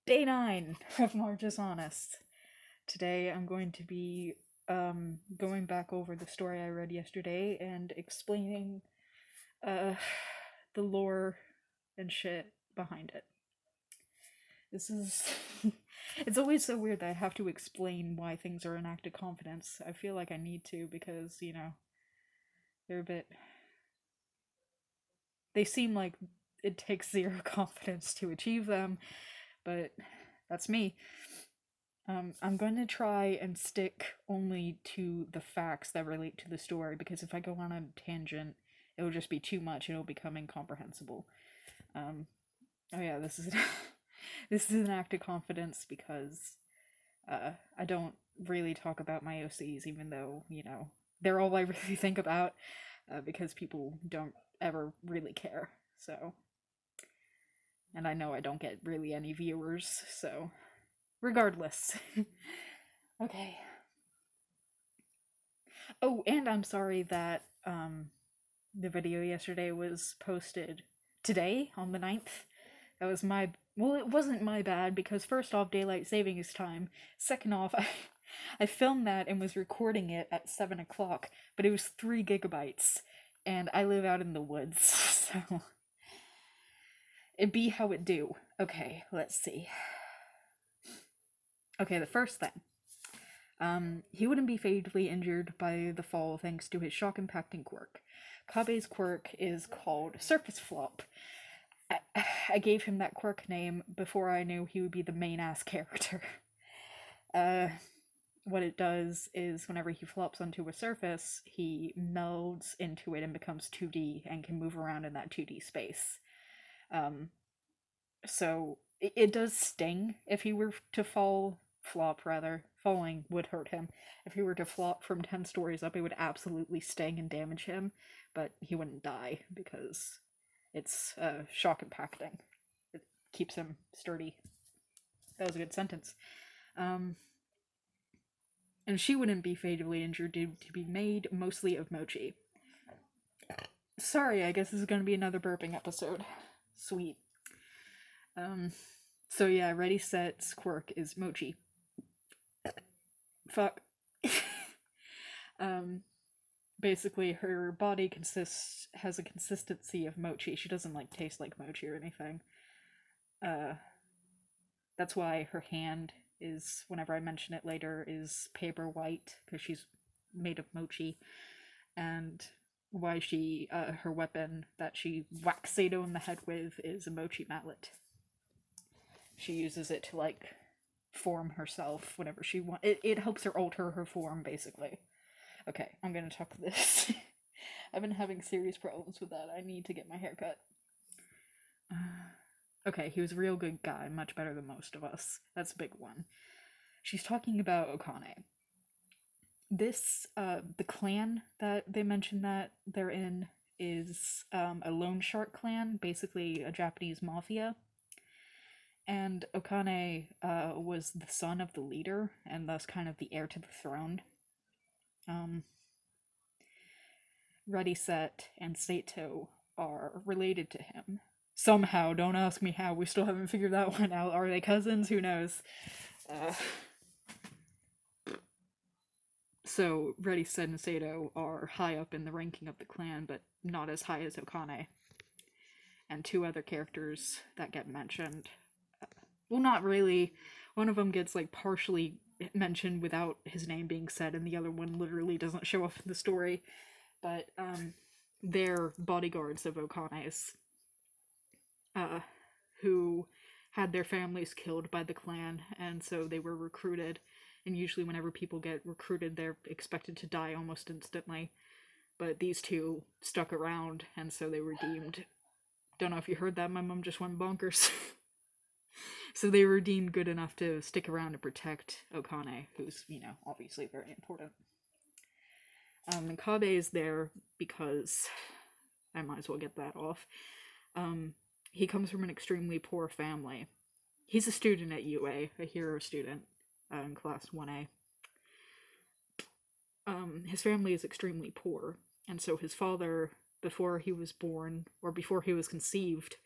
Day 9 of Unus Annus. Today I'm going to be going back over the story I read yesterday and explaining the lore and shit behind it. This is it's always so weird that I have to explain why things are an act of confidence. I feel like I need to because, they're a bit, they seem like it takes zero confidence to achieve them, but that's me. I'm going to try and stick only to the facts that relate to the story, because if I go on a tangent, it'll just be too much. It'll become incomprehensible. Oh yeah, this is this is an act of confidence because I don't really talk about my OCs, even though they're all I really think about, because people don't ever really care. So, and I know I don't get really any viewers, so. Regardless. Okay. Oh, and I'm sorry that the video yesterday was posted today on the 9th. That was well, it wasn't my bad, because first off, daylight savings time. Second off, I filmed that and was recording it at 7 o'clock, but it was 3 gigabytes, and I live out in the woods, so it be how it do. Okay, let's see. Okay, the first thing. He wouldn't be fatally injured by the fall thanks to his shock-impacting quirk. Kabe's quirk is called Surface Flop. I gave him that quirk name before I knew he would be the main-ass character. What it does is whenever he flops onto a surface, he melds into it and becomes 2D and can move around in that 2D space. So it does sting if he were to flop rather. Falling would hurt him. If he were to flop from 10 stories up, it would absolutely sting and damage him, but he wouldn't die because it's shock impacting. It keeps him sturdy. That was a good sentence. And she wouldn't be fatally injured due to be made mostly of mochi. Sorry, I guess this is going to be another burping episode. Sweet. So yeah, Ready Set's quirk is mochi. Fuck. Basically her body has a consistency of mochi. She doesn't taste like mochi or anything. That's why her hand is, whenever I mention it later, is paper white, because she's made of mochi. And why her weapon that she whacks Sato in the head with is a mochi mallet. She uses it to form herself whenever she wants. It helps her alter her form, basically. Okay, I'm gonna talk this. I've been having serious problems with that. I need to get my hair cut. Okay, he was a real good guy, much better than most of us. That's a big one. She's talking about Okane. This, the clan that they mentioned that they're in is a loan shark clan, basically a Japanese mafia. And Okane was the son of the leader, and thus kind of the heir to the throne. Ready Set and Sato are related to him. Somehow, don't ask me how, we still haven't figured that one out. Are they cousins? Who knows? So, Ready Set and Sato are high up in the ranking of the clan, but not as high as Okane. And 2 other characters that get mentioned. Well, not really. One of them gets partially mentioned without his name being said, and the other one literally doesn't show up in the story. But they're bodyguards of Okane's, who had their families killed by the clan, and so they were recruited. And usually whenever people get recruited, they're expected to die almost instantly. But these 2 stuck around, and so they were deemed... Don't know if you heard that, my mom just went bonkers. So they were deemed good enough to stick around to protect Okane, who's, obviously very important. And Kabe is there because... I might as well get that off. He comes from an extremely poor family. He's a student at UA, a hero student, in class 1A. His family is extremely poor, and so his father, before he was born, or before he was conceived,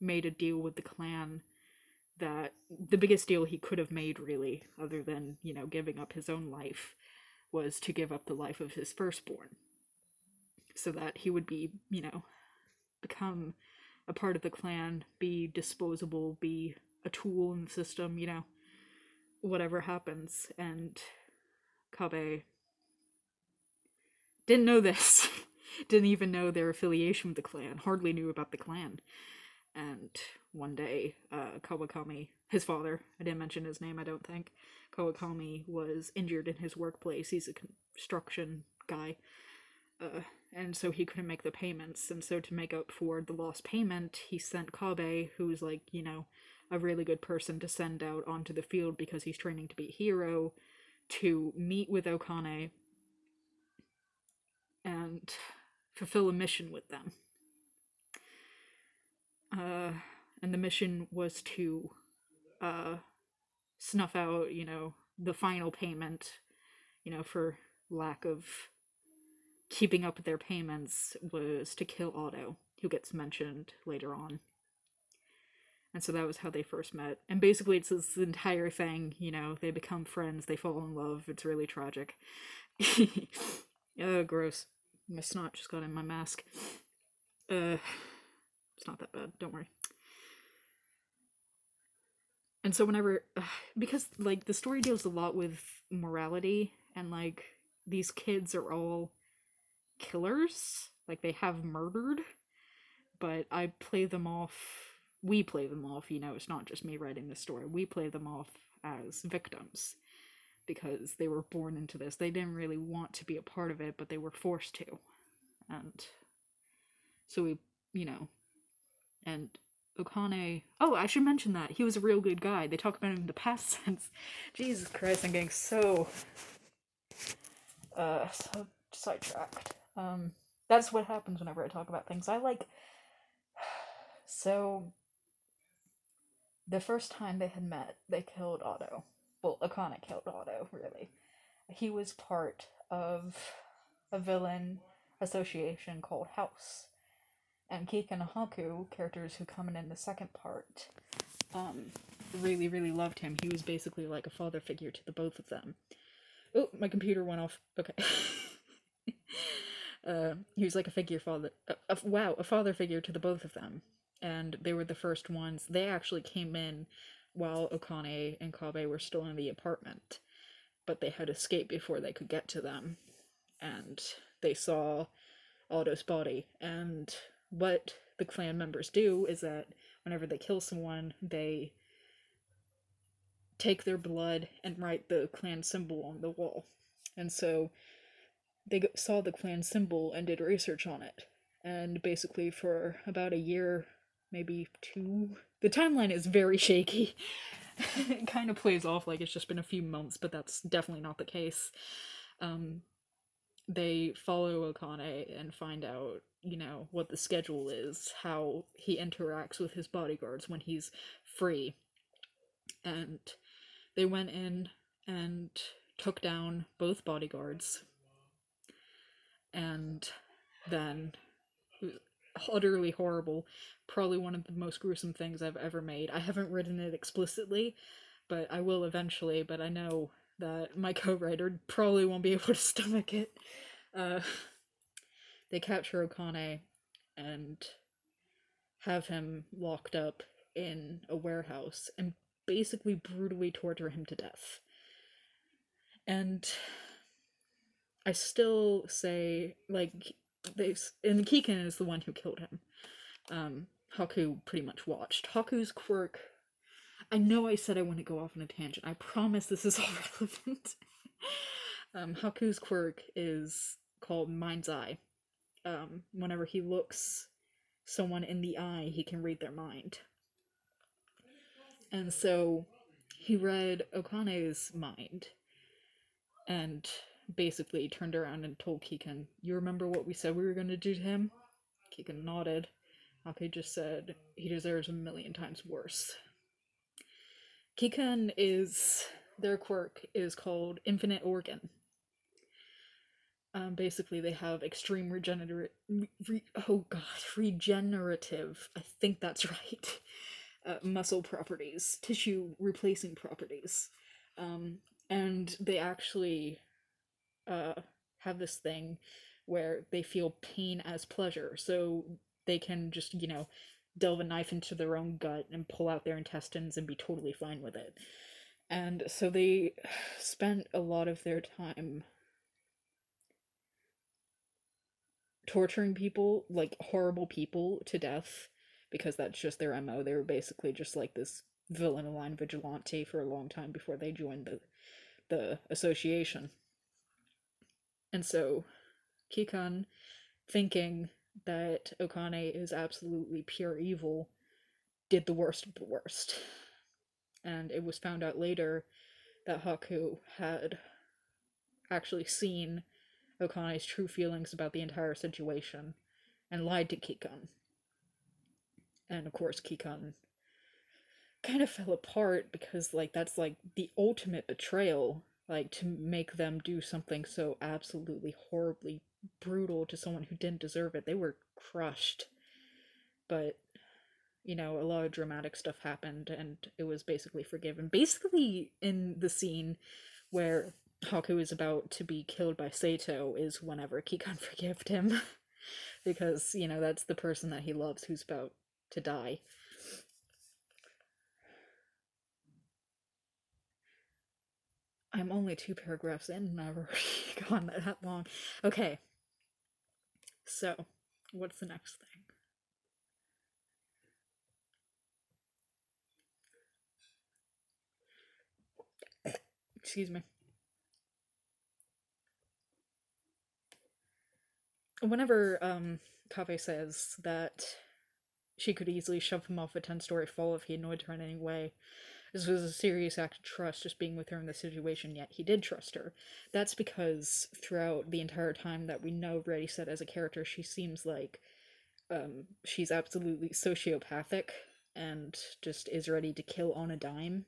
made a deal with the clan that the biggest deal he could have made, really, other than, giving up his own life, was to give up the life of his firstborn. So that he would be, become a part of the clan, be disposable, be a tool in the system, whatever happens. And Kabe didn't know this. Didn't even know their affiliation with the clan. Hardly knew about the clan. And one day, Kawakami, his father, I didn't mention his name, I don't think. Kawakami was injured in his workplace. He's a construction guy. And so he couldn't make the payments. And so to make up for the lost payment, he sent Kabe, who's like, a really good person to send out onto the field because he's training to be a hero, to meet with Okane and fulfill a mission with them. And the mission was to snuff out, the final payment, for lack of keeping up with their payments, was to kill Otto, who gets mentioned later on. And so that was how they first met. And basically it's this entire thing, they become friends, they fall in love, it's really tragic. Oh, gross. My snot just got in my mask. It's not that bad, don't worry. And so whenever, because, like, the story deals a lot with morality, and, like, these kids are all killers, like, they have murdered, but we play them off, it's not just me writing this story, we play them off as victims, because they were born into this. They didn't really want to be a part of it, but they were forced to. And so we, and Okane, oh, I should mention that he was a real good guy. They talk about him in the past tense. Jesus Christ, I'm getting so sidetracked. That's what happens whenever I talk about things. So the first time they had met, they killed Otto. Well, Okane killed Otto, really. He was part of a villain association called House. And Kika and Haku, characters who come in the second part, really, really loved him. He was basically like a father figure to the both of them. Oh, my computer went off. Okay. He was like a father figure to the both of them. And they were the first ones. They actually came in while Okane and Kabe were still in the apartment. But they had escaped before they could get to them. And they saw Otto's body. And what the clan members do is that whenever they kill someone, they take their blood and write the clan symbol on the wall. And so they saw the clan symbol and did research on it. And basically for about a year, maybe 2, the timeline is very shaky. It kind of plays off like it's just been a few months, but that's definitely not the case. They follow Okane and find out, what the schedule is, how he interacts with his bodyguards when he's free. And they went in and took down both bodyguards. And then, it was utterly horrible. Probably one of the most gruesome things I've ever made. I haven't written it explicitly, but I will eventually, but I know that my co-writer probably won't be able to stomach it. They capture Okane and have him locked up in a warehouse and basically brutally torture him to death. And I still say, like, and Kiken is the one who killed him. Haku pretty much watched. Haku's quirk, I know I said I wouldn't go off on a tangent. I promise this is all relevant. Haku's quirk is called Mind's Eye. Whenever he looks someone in the eye, he can read their mind. And so he read Okane's mind and basically turned around and told Kiken, "You remember what we said we were going to do to him?" Kiken nodded. Haku just said, "He deserves 1,000,000 times worse." Kiken their quirk is called Infinite Organ. Basically, they have extreme oh god, regenerative. I think that's right. Muscle properties, tissue replacing properties, um, and they actually uh, have this thing where they feel pain as pleasure, so they can just delve a knife into their own gut and pull out their intestines and be totally fine with it. And so they spent a lot of their time torturing people, like horrible people, to death because that's just their MO. They were basically just like this villain aligned vigilante for a long time before they joined the association. And so Kikan, thinking that Okane is absolutely pure evil, did the worst of the worst. And it was found out later that Haku had actually seen Okane's true feelings about the entire situation and lied to Kikan. And of course, Kikan kind of fell apart because, like, that's like the ultimate betrayal. Like, to make them do something so absolutely horribly brutal to someone who didn't deserve it. They were crushed. But, a lot of dramatic stuff happened and it was basically forgiven. Basically, in the scene where Haku is about to be killed by Sato is whenever Kikan forgave him. Because, that's the person that he loves who's about to die. I'm only 2 paragraphs in and I've already gone that long. Okay. So, what's the next thing? Excuse me. Whenever Kave says that she could easily shove him off a 10-story fall if he annoyed her in any way, this was a serious act of trust just being with her in the situation, yet he did trust her. That's because throughout the entire time that we know Ready Set as a character, she seems like she's absolutely sociopathic and just is ready to kill on a dime.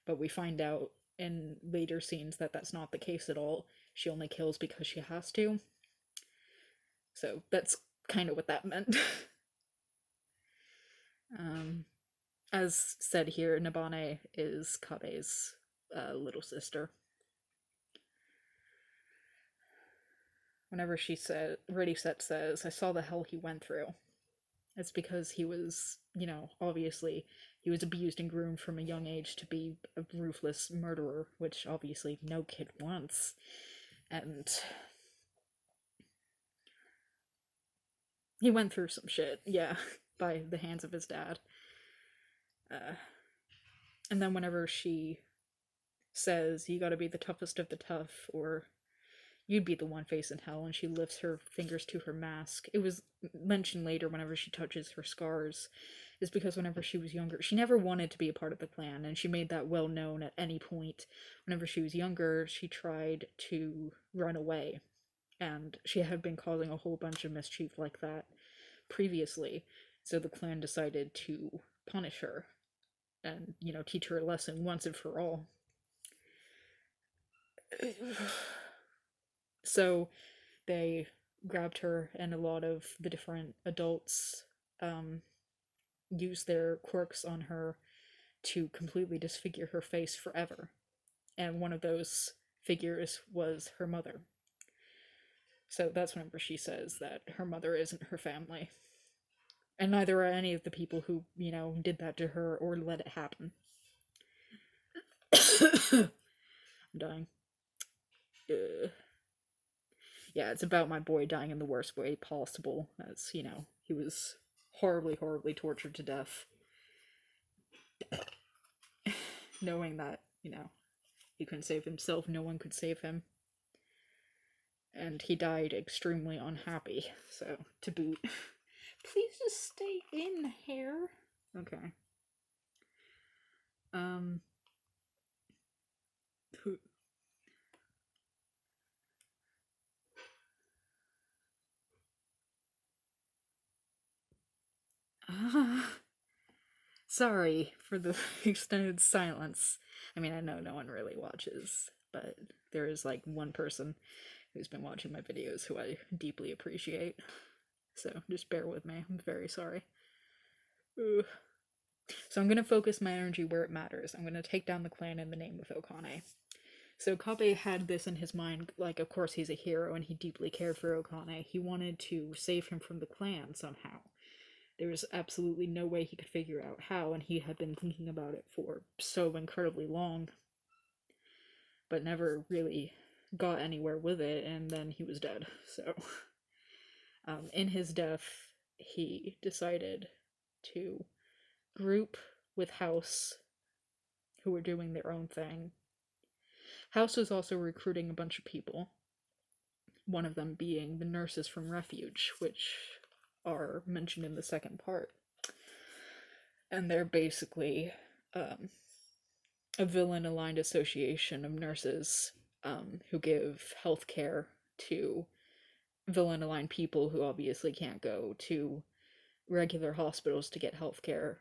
But we find out in later scenes that that's not the case at all. She only kills because she has to. So that's kind of what that meant. As said here, Nabane is Kabe's little sister. Whenever she said, Ready Set says, I saw the hell he went through. It's because he was, obviously, he was abused and groomed from a young age to be a ruthless murderer, which obviously no kid wants. And he went through some shit, yeah, by the hands of his dad. And then whenever she says, you gotta be the toughest of the tough, or you'd be the one facing hell, and she lifts her fingers to her mask. It was mentioned later whenever she touches her scars, is because whenever she was younger, she never wanted to be a part of the clan, and she made that well known at any point. Whenever she was younger, she tried to run away, and she had been causing a whole bunch of mischief like that previously, so the clan decided to punish her and, teach her a lesson once and for all. So they grabbed her, and a lot of the different adults used their quirks on her to completely disfigure her face forever. And one of those figures was her mother. So that's whenever she says that her mother isn't her family. And neither are any of the people who, did that to her or let it happen. I'm dying. Yeah, it's about my boy dying in the worst way possible, as, he was horribly, horribly tortured to death. Knowing that, he couldn't save himself, no one could save him. And he died extremely unhappy, so, to boot. Please just stay in here. Okay. Who... Sorry for the extended silence. I mean, I know no one really watches, but there is like one person who's been watching my videos, who I deeply appreciate. So just bear with me. I'm very sorry. Ugh. So I'm going to focus my energy where it matters. I'm going to take down the clan in the name of Okane. So Kabe had this in his mind, like, of course he's a hero and he deeply cared for Okane. He wanted to save him from the clan somehow. There was absolutely no way he could figure out how, and he had been thinking about it for so incredibly long, but never really got anywhere with it, and then he was dead. So, in his death, he decided to group with House, who were doing their own thing. House was also recruiting a bunch of people, one of them being the nurses from Refuge, which are mentioned in the second part. And they're basically a villain-aligned association of nurses who give health care to villain-aligned people who obviously can't go to regular hospitals to get health care,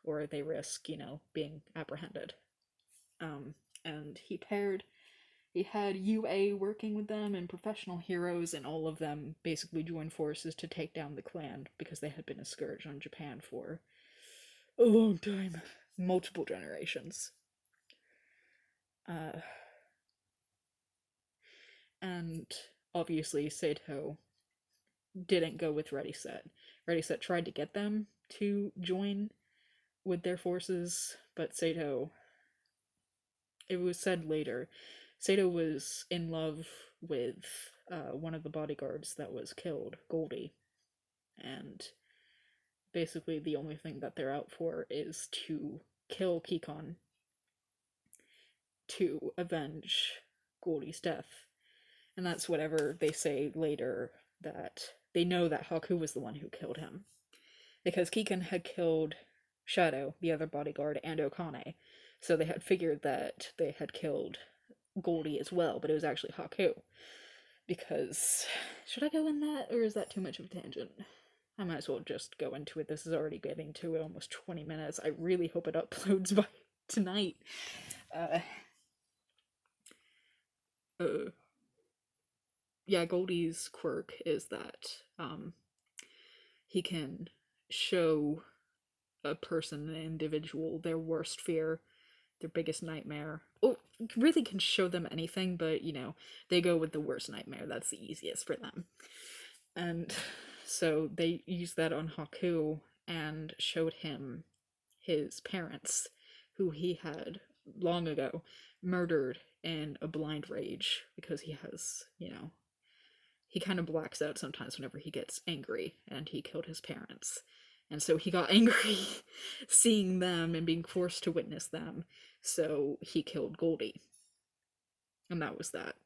or they risk, being apprehended. And he had UA working with them and professional heroes, and all of them basically joined forces to take down the clan because they had been a scourge on Japan for a long time, multiple generations. And obviously Saito didn't go with Ready Set. Ready Set tried to get them to join with their forces, but Saito, it was said later, Saito was in love with one of the bodyguards that was killed, Goldie, and basically the only thing that they're out for is to kill Kikon to avenge Goldie's death. And that's whatever they say later, that they know that Haku was the one who killed him. Because Kikon had killed Shadow, the other bodyguard, and Okane. So they had figured that they had killed Goldie as well, but it was actually Haku. Because, should I go in that, or is that too much of a tangent? I might as well just go into it. This is already getting to almost 20 minutes. I really hope it uploads by tonight. Yeah, Goldie's quirk is that he can show a person, an individual, their worst fear, their biggest nightmare. Oh, really can show them anything, but, they go with the worst nightmare. That's the easiest for them. And so they used that on Haku and showed him his parents, who he had long ago murdered in a blind rage, because he has, he kind of blacks out sometimes whenever he gets angry, and he killed his parents. And so he got angry seeing them and being forced to witness them, so he killed Goldie. And that was that.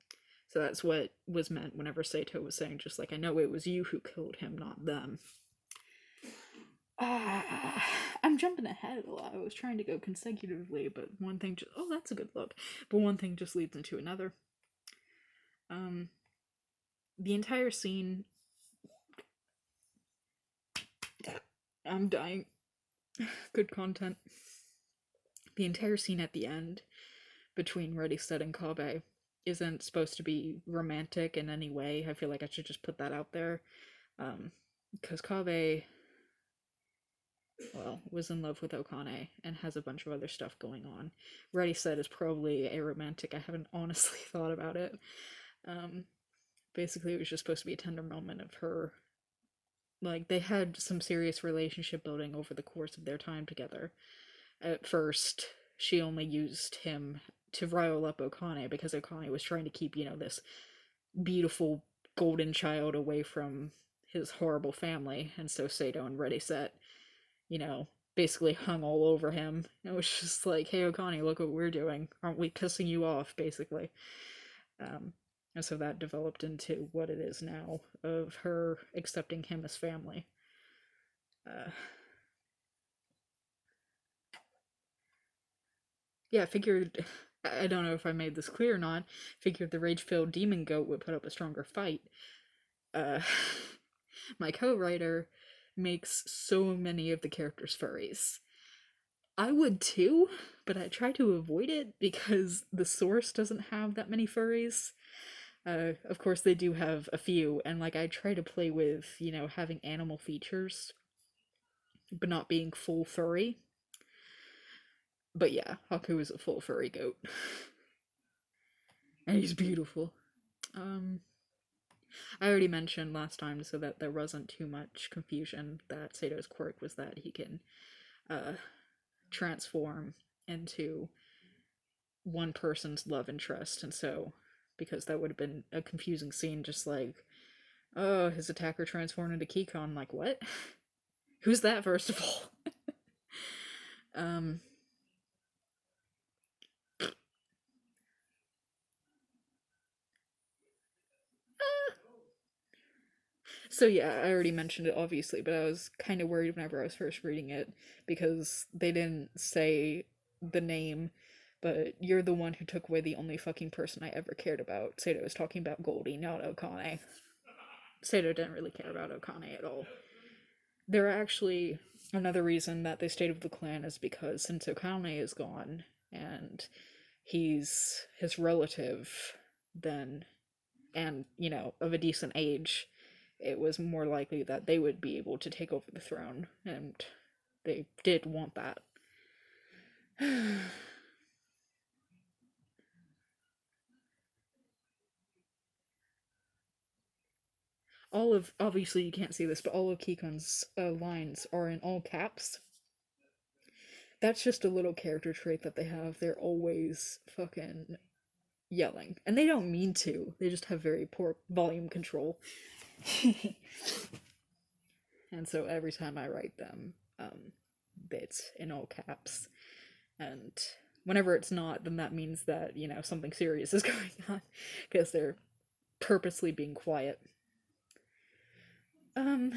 So that's what was meant whenever Saito was saying, just like, I know it was you who killed him, not them. I'm jumping ahead a lot. I was trying to go consecutively, but one thing just... Oh, that's a good look. But one thing just leads into another. The entire scene... I'm dying. Good content. The entire scene at the end between Ready, Set, and Kabe isn't supposed to be romantic in any way. I feel like I should just put that out there. Because Kabe, well, was in love with Okane and has a bunch of other stuff going on. Ready, Set is probably aromantic. I haven't honestly thought about it. Basically, it was just supposed to be a tender moment of her. Like, they had some serious relationship building over the course of their time together. At first, she only used him to rile up Okane because Okane was trying to keep, this beautiful golden child away from his horrible family, and so Sato and Ready Set, basically hung all over him. It was just like, hey Okane, look what we're doing. Aren't we pissing you off, basically? And so that developed into what it is now, of her accepting him as family. Yeah, figured, I don't know if I made this clear or not, figured the rage-filled demon goat would put up a stronger fight. My co-writer makes so many of the characters furries. I would too, but I try to avoid it because the source doesn't have that many furries. Of course, they do have a few, and like I try to play with, having animal features, but not being full furry. But yeah, Haku is a full furry goat, and he's beautiful. Um, I already mentioned last time, so that there wasn't too much confusion, that Sato's quirk was that he can uh, transform into one person's love interest, and so because that would have been a confusing scene, just like, oh, his attacker transformed into Kikon. Like, what? Who's that, first of all? um, so yeah, I already mentioned it obviously, but I was kind of worried whenever I was first reading it because they didn't say the name, but you're the one who took away the only fucking person I ever cared about. Sato was talking about Goldie, not Okane. Sato didn't really care about Okane at all. They're actually another reason that they stayed with the clan is because since Okane is gone and he's his relative, then and of a decent age, it was more likely that they would be able to take over the throne, and they did want that. All of obviously you can't see this, but all of Kikon's lines are in all caps. That's just a little character trait that they have. They're always fucking yelling, and they don't mean to. They just have very poor volume control. And so every time I write them, it's in all caps. And whenever it's not, then that means that, something serious is going on because they're purposely being quiet. Um,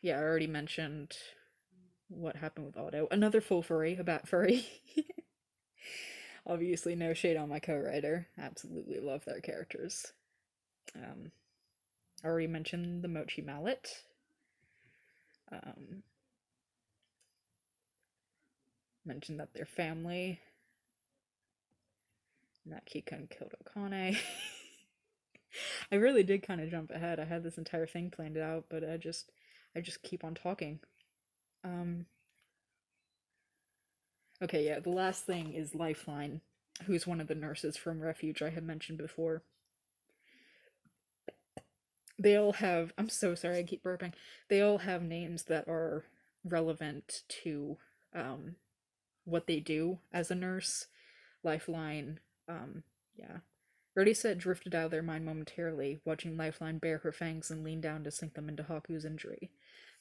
yeah, I already mentioned what happened with Otto. Another full furry, a bat furry. Obviously, no shade on my co-writer. Absolutely love their characters. I already mentioned the Mochi Mallet. Mentioned that they're family. And that Kikon killed Okane. I really did kind of jump ahead. I had this entire thing planned out, but I just keep on talking. Um, okay, yeah, the last thing is Lifeline, who's one of the nurses from Refuge I had mentioned before. They all have, I'm so sorry, I keep burping. They all have names that are relevant to what they do as a nurse. Lifeline, yeah. Already said drifted out of their mind momentarily, watching Lifeline bare her fangs and lean down to sink them into Haku's injury.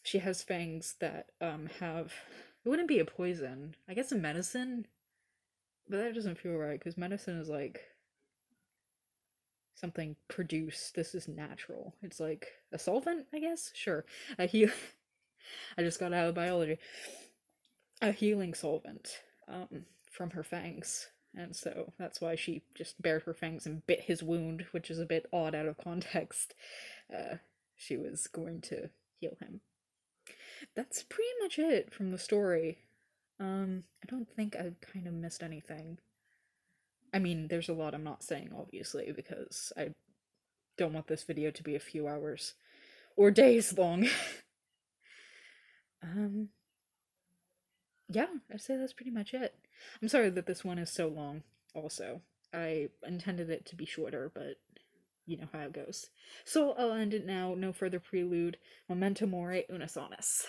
She has fangs that have, it wouldn't be a poison, I guess a medicine, but that doesn't feel right because medicine is like something produced. This is natural. It's like a solvent, I guess. Sure, a heal. I just got out of biology. A healing solvent from her fangs, and so that's why she just bared her fangs and bit his wound, which is a bit odd out of context. She was going to heal him. That's pretty much it from the story. I don't think I've kind of missed anything. I mean, there's a lot I'm not saying, obviously, because I don't want this video to be a few hours or days long. um, yeah, I'd say that's pretty much it. I'm sorry that this one is so long, also. I intended it to be shorter, but you know how it goes. So I'll end it now, no further prelude. Momento Mori, Unus Annus.